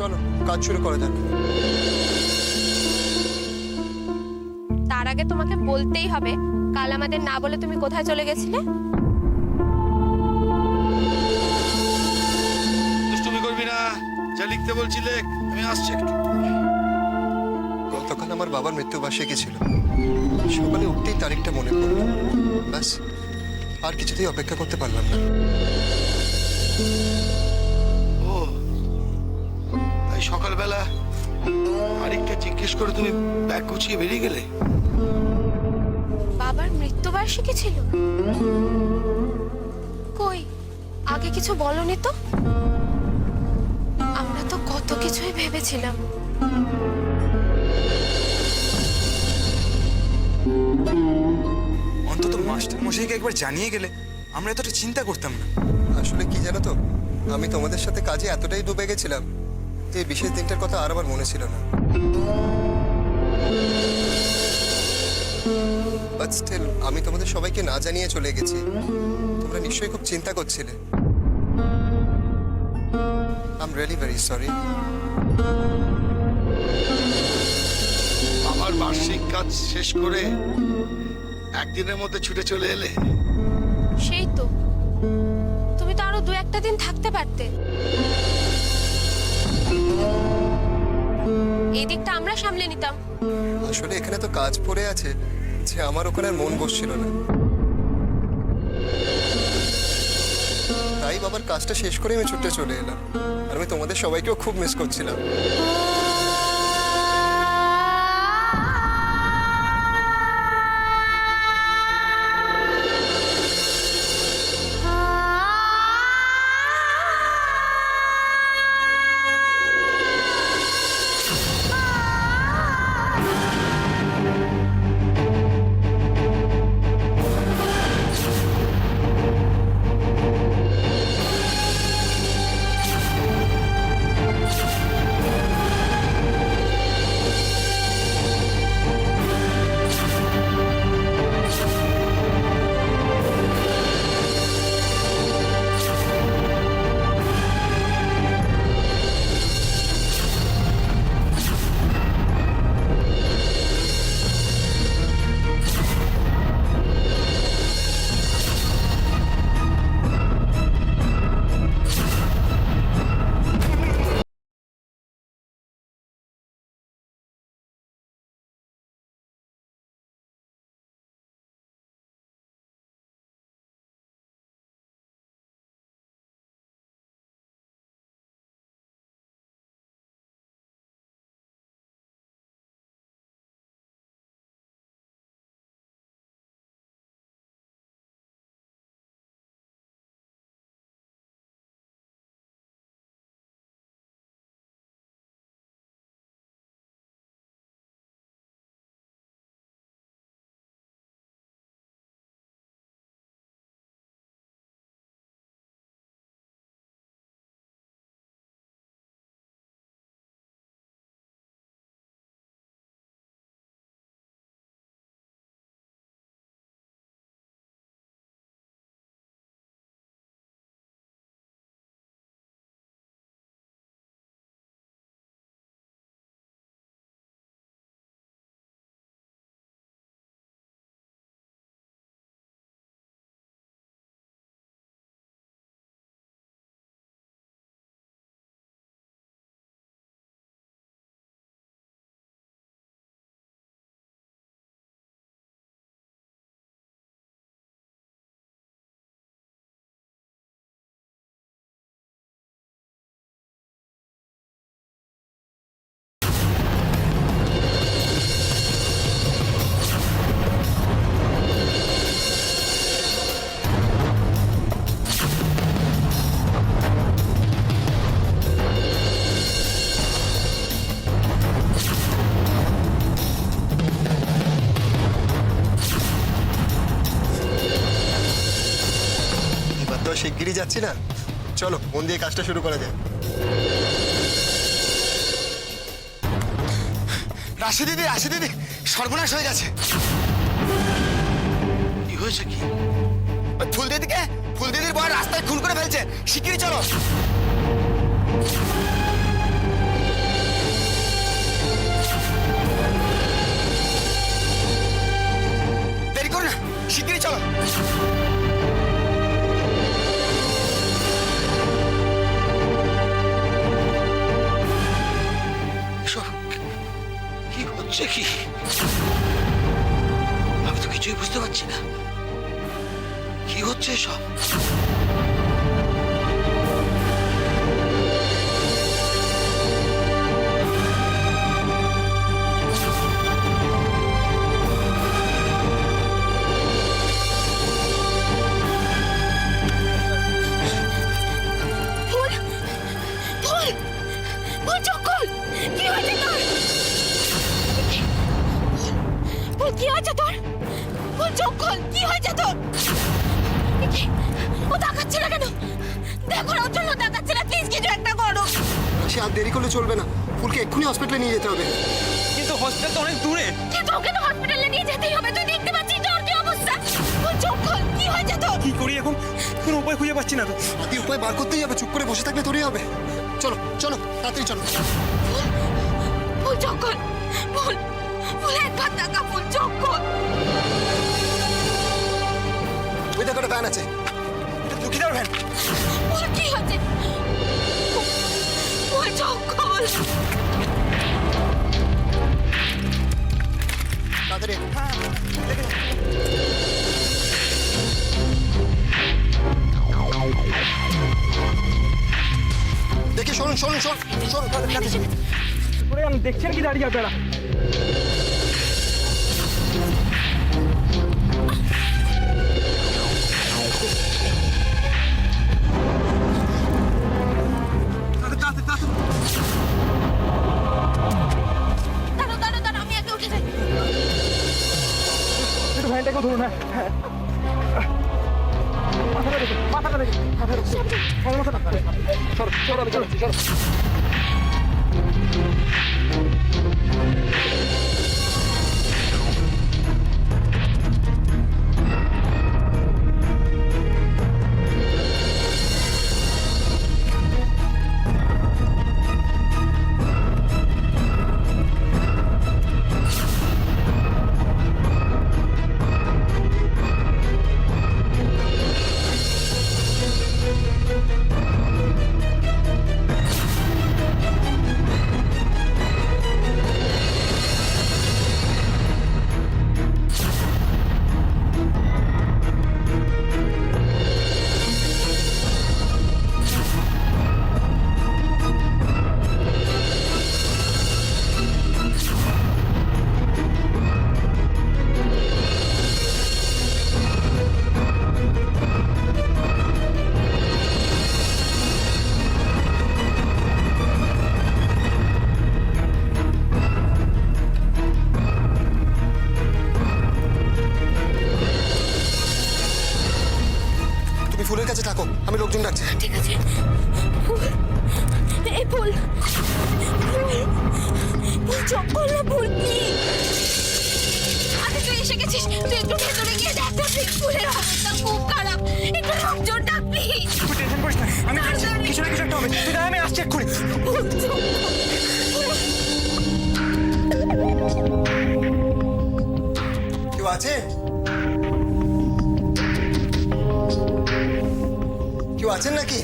চলো কাজ শুরু করা যাক। তার আগে তোমাকে বলতেই হবে, কাল আমাদের না বলে তুমি কোথায় চলে গেছিলে? দুষ্টুমি করবি না, যা লিখতে বলছিলে। আমি আসছি একটু। গতকাল আমার বাবার মৃত্যুবার্ষিকী ছিল, সকালে উঠতেই তারিখটা মনে পড়লো। ব্যাস, আর কিছুতেই অপেক্ষা করতে পারলাম না। ও, তাই সকালবেলা আরেকটা জিজ্ঞেস করে তুমি ব্যাগ গুছিয়ে বেরিয়ে গেলে? বাবার মৃত্যুবার্ষিকী ছিল? কই, আগে কিছু বলনি তো। আমরা তো কত কিছুই ভেবেছিলাম। অন্তত মাস্টার মশাইকে একবার জানিয়ে গেলে আমরা এতটা চিন্তা করতাম না। আসলে কি জানো তো, আমি তোমাদের সাথে কাজে এতটাই ডুবে গেছিলাম যে এই বিশেষ দিনটার কথা আর আমার মনে ছিল না। বাট স্টিল আমি তোমাদের সবাইকে না জানিয়ে চলে গেছি। তোমরা নিশ্চয়ই খুব চিন্তা করছিলে। I am really very sorry. আমার বার্ষিক কাজ শেষ করে একদিনের মধ্যে ছুটে চলে এলে। সেই তো, তুমি তো আরো 2-1টা দিন থাকতে পারতে। এই দিকটা আমরা সামলে নিতাম। আসলে এখানে তো কাজ পড়ে আছে যে আমার ওখানে আর মন বসছিল না। তাই বাবার কাজটা শেষ করে আমি ছুটে চলে এলাম। আর আমি তোমাদের সবাইকেও খুব মিস করছিলাম। শিগগিরই যাচ্ছি না, চলো মন দিয়ে কাজটা শুরু করা যায়। রাশি দিদি, রাশি দিদি, সর্বনাশ হয়ে গেছে। কি হয়েছে কি? ফুল দিদিকে, ফুল দিদির বয় রাস্তায় খুন করে ফেলছে। শিগগিরই চলো। হচ্ছে কি? আমি তো কিছুই বুঝতে পারছি না। কি হচ্ছে সব? ফুল ফুল ফুল চক্কর কি হয়েছে তোর? ফুল কি হয়েছে তোর? ফুল চক্কর কি হয়েছে তোর? ও তাকাচ্ছে না কেন? দেখো না ওর জন্য তাকাচ্ছে না, প্লিজ কিছু একটা করো। সে আর দেরি করলে চলবে না, ফুলকে এক্ষুনি হসপিটালে নিয়ে যেতে হবে। কিন্তু হসপিটাল তো অনেক দূরে। কিন্তু ওকে তো হসপিটালে নিয়ে যেতেই হবে, তুই দেখতে পাচ্ছিস তো ওর কি অবস্থা? ফুল চক্কর কি হয়েছে তোর? কি করি এখন? কোনো উপায় খুঁজে পাচ্ছি না তো। আদি উপায় বার করতেই হবে, চুপ করে বসে থাকলে তোরই হবে। চলো চলো তাড়াতাড়ি চলো। ফুল চক্কর ফুল ফুল একবার টাকা ফুল চক্কর। ওই দেখো একটা ভ্যান আছে। এটা দুঃখিতার ভ্যান। ফুল কি হয়েছে? ফুল চক্কর তাড়াতাড়ি। দেখি শোনুন শোনুন শোন শোন। করে আমি দেখছেন কি দাঁড়িয়ে আপনারা? দাঁড়াও দাঁড়াও দাঁড়াও, আমি আগে উঠে যাই। একটু ভ্যানটাকে ধরুন। হ্যাঁ মাথাটা দেখুন, মাথাটা দেখুন, মাথাটা দেখুন। মাথাটা সরো সরো চলো সরো। ফুলের কাছে থাকো, আমি লোকজন ডাকছি। ঠিক আছে। ফুল এই ফুল ফুল চক্কর না ফুল কি? আরে তুই এসে গেছিস, তুই একটু ভেতরে গিয়ে দেখ তো, ফুলের অবস্থা খুব খারাপ, একটু লোকজন ডাক প্লিজ। তুই টেনশন করিস না, আমি যাচ্ছি। কিছু না কিছু একটা হবে। তুই দাঁড়া, আমি আসছি এক্ষুনি। ফুল চক্কর কেউ আছে? কেউ আছেন নাকি?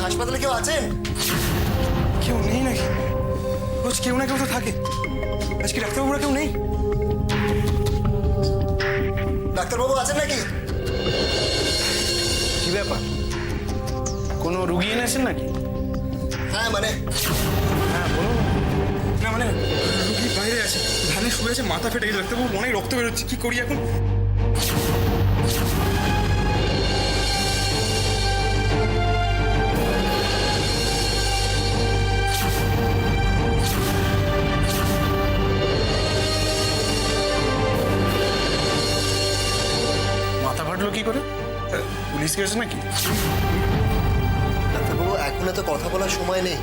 হাসপাতালে কেউ আছেন? কেউ নেই নাকি? রোজ কেউ না কেউ তো থাকে। আজকে ডাক্তারবাবুরা কেউ নেই? ডাক্তারবাবু আছেন নাকি? কি ব্যাপার? কোনো রুগী এনেছেন নাকি? হ্যাঁ মানে হ্যাঁ বলুন। না মানে রুগী বাইরে আছে, ধানে শুয়ে আছে, মাথা ফেটে গেছে, ডাক্তারবাবু অনেক রক্ত বেরোচ্ছে। কি করি এখন? মাথা ফাটলো কি করে? পুলিশ গেছে নাকি? ডাক্তারবাবু এখন এত কথা বলার সময় নেই।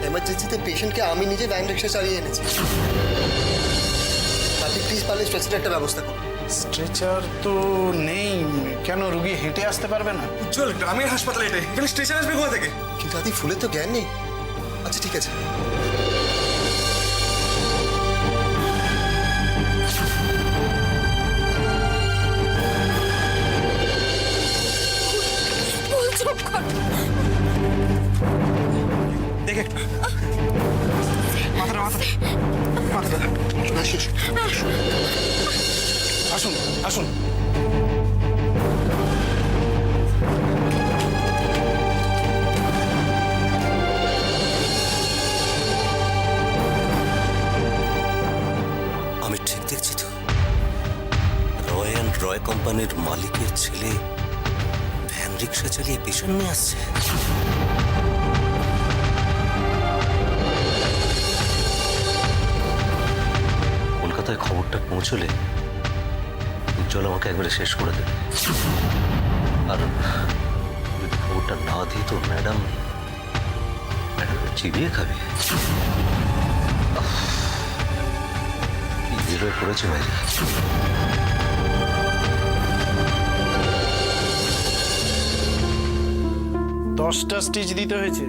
এমার্জেন্সিতে পেশেন্টকে আমি নিজে ভ্যান রিক্সা চালিয়ে এনেছি। আপনি প্লিজ পারলে স্ট্রেচারের একটা ব্যবস্থা করুন। স্ট্রেচার তো নেই। কেন, রুগী হেঁটে আসতে পারবে না? চল, গ্রামের হাসপাতাল এটাই, এখানে স্টেশন আসবে কোথা থেকে? কিন্তু আদি ফুলের তো জ্ঞান নেই। আচ্ছা ঠিক আছে, ফুল চক্কর। থেকে একটু মাথাটা মাথাটা মাথাটা আসুন আসুন। আমি ঠিক দেখছি তো? রয় অ্যান্ড রয় কোম্পানির মালিকের ছেলে ভ্যান রিক্সা চালিয়ে পেশেন্ট নিয়ে আসছে। কলকাতায় খবরটা পৌঁছলে উজ্জ্বল আমাকে একবারে শেষ করে দেবে। আর যদি খবরটা না দিই তো ম্যাডাম চিবিয়ে খাবে। কি বেরোয় পড়েছে বাইরে। 10টা স্টিচ দিতে হয়েছে।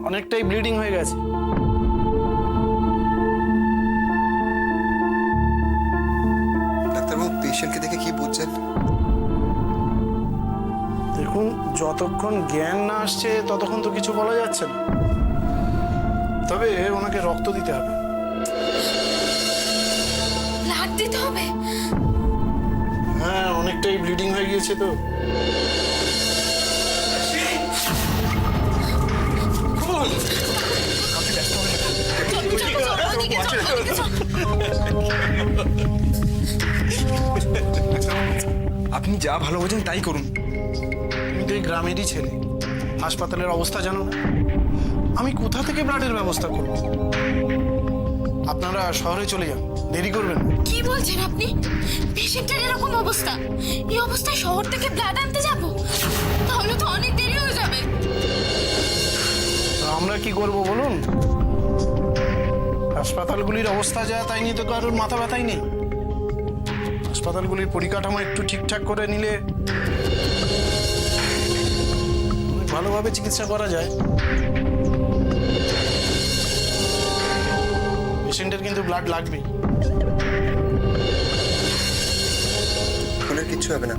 অনেকটাই ব্লিডিং হয়ে গেছে। ডাক্তারবাবু পেশেন্টকে দেখে কি বুঝছেন? দেখুন, যতক্ষণ জ্ঞান না আসছে ততক্ষণ তো কিছু বলা যাচ্ছে না। তবে ওনাকে রক্ত দিতে হবে। ব্লাড দিতে হবে? হ্যাঁ, অনেকটাই ব্লিডিং হয়ে গিয়েছে তো। আপনি যা ভালো বোঝেন তাই করুন। তুমি তো এই গ্রামেরই ছেলে, হাসপাতালের অবস্থা জানো না? আমি কোথা থেকে ব্লাডের ব্যবস্থা করব? আপনারা শহরে চলে যান, দেরি করবেন না। কি বলছেন আপনি? পেশেন্টের এরকম অবস্থা, এই অবস্থায় শহর থেকে ব্লাড আনতে যাব? তাহলে তো অনেক দেরি হয়ে যাবে। আমরা কি করব বলুন? হাসপাতালগুলির অবস্থা যা, তাই নিয়ে তো কারোর মাথা ব্যথাই নেই। হাসপাতালগুলির পরিকাঠামো একটু ঠিকঠাক করে নিলে অনেক ভালোভাবে চিকিৎসা করা যায়। পেশেন্টের কিন্তু ব্লাড লাগবেই। ফুলের কিচ্ছু হবে না।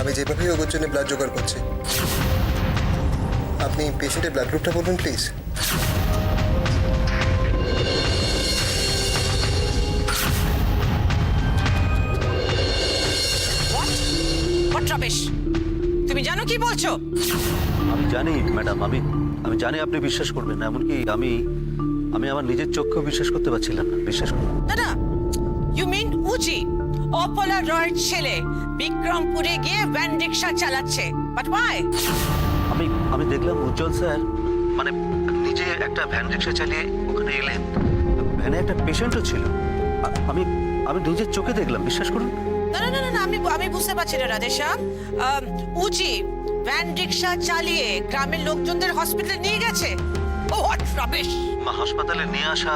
আমি যেভাবেই ওর জন্য ব্লাড জোগাড় করছি। আপনি পেশেন্টের ব্লাড গ্রুপটা বলুন প্লিজ। What rubbish! তুমি জানো কি বলছো? আমি জানি ম্যাডাম, আমি জানি আপনি বিশ্বাস করবেন না। এমনকি আমি আমার নিজের চোখেও বিশ্বাস করতে পারছিলাম না। বিশ্বাস করুন। দাদা, ইউ মিন উজি অপলা রয়ের ছেলে বিক্রমপুরে গিয়ে ভ্যান রিক্সা চালাচ্ছে? But why? আমি দেখলাম উজ্জ্বল স্যার মানে নিজে একটা ভ্যান রিক্সা চালিয়ে ওখানে এলেন। ভ্যানে একটা পেশেন্টও ছিল। আমি নিজের চোখে দেখলাম, বিশ্বাস করুন। না না না না, আমি বুঝতে পারছি না রাধেশা। উজি ভ্যান রিক্সা চালিয়ে গ্রামের লোকজনদের হসপিটালে নিয়ে গেছে? ও হোয়াট রাবিশ! হাসপাতালে নিয়ে আসা,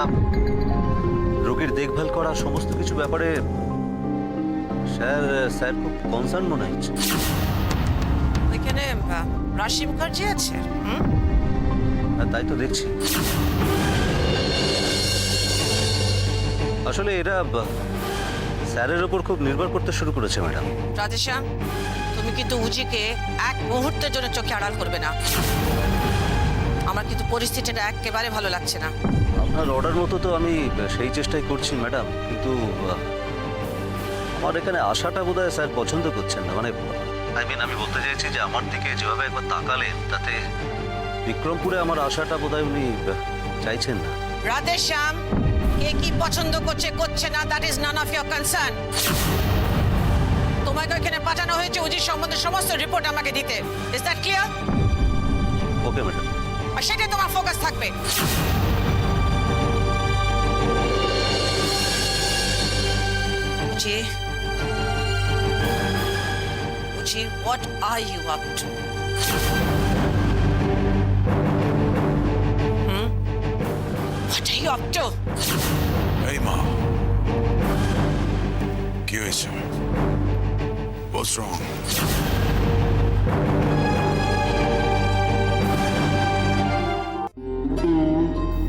রোগীর দেখভাল করা, সমস্ত কিছু ব্যাপারে স্যার খুব কনসার্ন মনে হচ্ছে। এখানে রাশি মুখার্জি আছে। তাই তো দেখছি। আসলে এরা স্যারের ওপর খুব নির্ভর করতে শুরু করেছে ম্যাডাম। রাধেশ্যাম, তুমি কিন্তু উজিকে এক মুহূর্তের জন্য চোখে আড়াল করবে না। আমার কিন্তু পরিস্থিতিটা একেবারে ভালো লাগছে না। আপনার অর্ডার মতো তো আমি সেই চেষ্টাই করছি ম্যাডাম, কিন্তু আমার এখানে আশাটা বোধহয় স্যার পছন্দ করছেন না। মানে আমি বলতে চাইছি যে আমার দিকে যেভাবে একবার তাকালেন, তাতে বিক্রমপুরে আমার আশাটা বোধহয় উনি চাইছেন না। রাধেশ্যাম, কে কি পছন্দ করছে না, that is none of your concern. তোমাকে এখানে পাঠানো হয়েছে উজির সম্বন্ধে সমস্ত রিপোর্ট আমাকে দিতে। Is that clear? Okay madam. আর সেটাই তোমার ফোকাস থাকবে। উজি, what are you up to? What are you up to? এই মা, কি হয়েছে? What's wrong?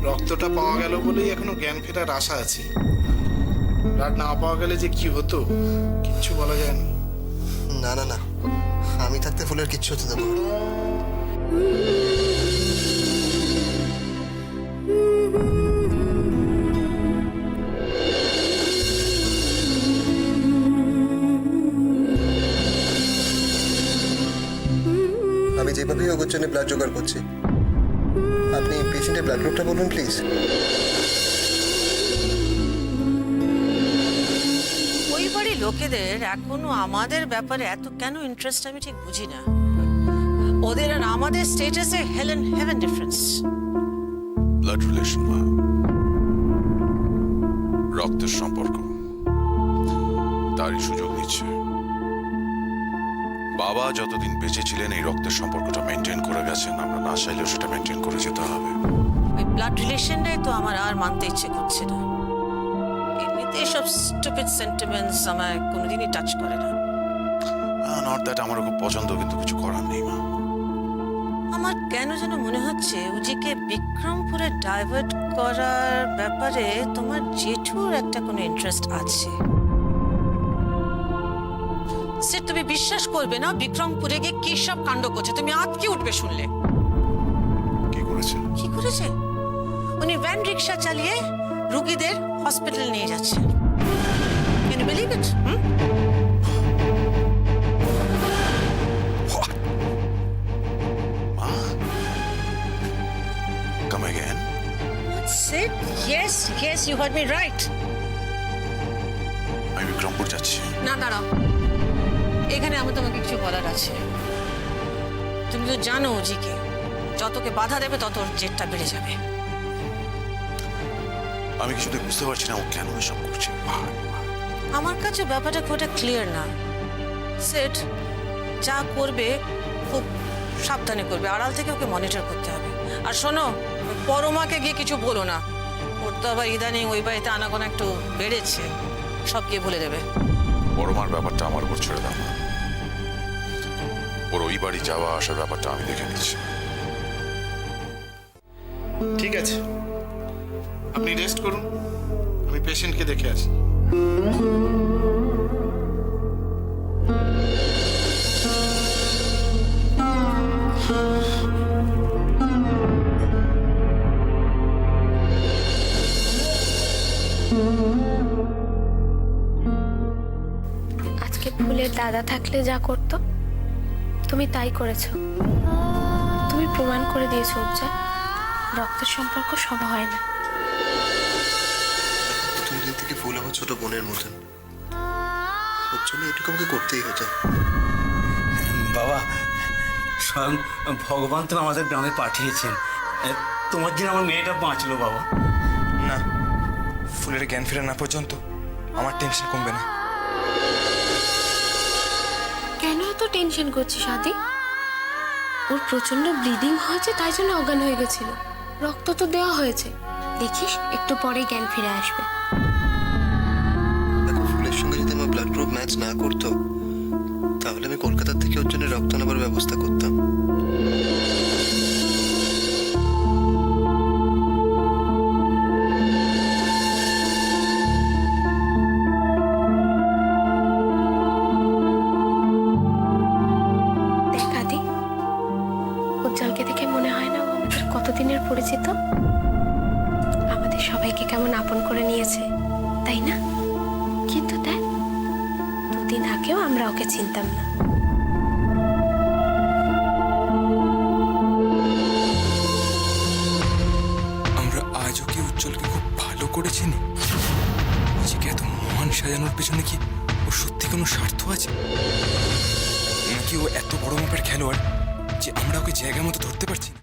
রক্তটা পাওয়া গেল বলেই এখনো জ্ঞান ফেরার আশা আছে। ব্লাড না পাওয়া গেলে যে কি হতো কিচ্ছু বলা যায় না। না না না, আমি থাকতে ফুলের কিচ্ছু হতে দেবো না। আমি যেভাবেই ওর জন্য ব্লাড জোগাড় করছি, আপনি পেশেন্টের ব্লাড গ্রুপটা বলুন প্লিজ। ওই বাড়ির লোকেদের এখনো আমাদের ব্যাপারে এত কেন ইন্টারেস্ট আমি ঠিক বুঝি না। ওদের আর আমাদের স্টেটাসে hell and heaven difference. Blood relation, মা, রক্তের সম্পর্ক, তারই সুযোগ নিচ্ছে। বাবা যতদিন বেঁচে ছিলেন এই রক্তের সম্পর্কটা মেনটেন করে গেছেন, আমরা না চাইলেও সেটা মেনটেন করে যেতে হবে। ওই ব্লাড রিলেশনটাই তো আমার আর মানতে ইচ্ছে করছে না। এমনিতে এসব স্টুপিড সেন্টিমেন্টস আমায় কোনোদিনই টাচ করে না। নট দ্যাট আমারও খুব পছন্দ, কিন্তু কিছু করার নেই মা। আমার কেন যেন মনে হচ্ছে উজিকে বিক্রমপুরে ডাইভার্ট করার ব্যাপারে তোমার জেঠুর একটা কোনো ইন্টারেস্ট আছে। সে তুমি বিশ্বাস করবে না, বিক্রমপুরে গিয়ে কি সব কাণ্ড করছে, তুমি আঁতকে উঠবে শুনলে। কি করেছে? কি করেছে? উনি ভ্যান রিক্সা চালিয়ে রোগীদের হসপিটাল নিয়ে যাচ্ছেন। Can you believe it? মা, come again? What's it? Yes, you heard me right. আমি বিক্রমপুর যাচ্ছি। না দাঁড়াও, এখানে আমার তোমাকে কিছু বলার আছে। তুমি তো জানো জিকে যতকে বাধা দেবে তত ওর জেদটা বেড়ে যাবে। আমি কিছুতে বুঝতে পারছি না ও কেন এসব করছে। আমার কাছে ব্যাপারটা খুব একটা ক্লিয়ার না। সেট যা করবে খুব সাবধানে করবে, আড়াল থেকে ওকে মনিটর করতে হবে। আর শোনো, পরমাকে গিয়ে কিছু বলো না, ওর তো আবার ইদানিং ওই বাড়িতে আনাগোনা একটু বেড়েছে, সব গিয়ে বলে দেবে। পরমার ব্যাপারটা আমার উপর ছেড়ে দাও। ওর ওই বাড়ি যাওয়া আসার ব্যাপারটা আমি দেখে নিচ্ছি। ঠিক আছে, আপনি রেস্ট করুন, আমি পেশেন্টকে দেখে আসি। আজকে ফুলের দাদা থাকলে যা করতো তুমি তাই করেছো। তুমি প্রমাণ করে দিয়েছো অর্জা, রক্তের সম্পর্ক সব হয় না। প্রথম দিন থেকে ফুল আমার ছোট বোনের মতন, ওর জন্য এটুকু আমাকে করতেই হতো। বাবা, স্বয়ং ভগবান তো আমাদের গ্রামে পাঠিয়েছেন। তোমার জন্য আমার মেয়েটা বাঁচলো বাবা। না, ফুলের জ্ঞান ফেরা না পর্যন্ত আমার টেনশন কমবে না। কেন এত টেনশন করছিস আদি? ওর প্রচন্ড ব্লিডিং হয়েছে, তাই জন্য অজ্ঞান হয়ে গেছিল। রক্ত তো দেওয়া হয়েছে, দেখিস একটু পরে জ্ঞান ফিরে আসবে। দেখো, ফুলের সঙ্গে যদি আমার ব্লাড গ্রুপ ম্যাচ না করতো তাহলে আমি কলকাতার থেকে ওর জন্য রক্ত নেবার ব্যবস্থা করতাম। দেখ আদি, উজ্জ্বলকে দেখে মনে হয় না ও আমাদের কতদিনের পরিচিত? আমাদের সবাইকে কেমন আপন করে নিয়েছে, তাই না? কিন্তু দেখ, দুদিন আগেও আমরা ওকে চিনতাম না। আমরা আজও কি উজ্জ্বলকে খুব ভালো করে চিনি? নিজেকে এত মহান সাজানোর পেছনে কি ও সত্যি কোনো স্বার্থ আছে, নাকি ও এত বড় মাপের খেলোয়াড় যে আমরা ওকে জায়গা মতো ধরতে পারছি না?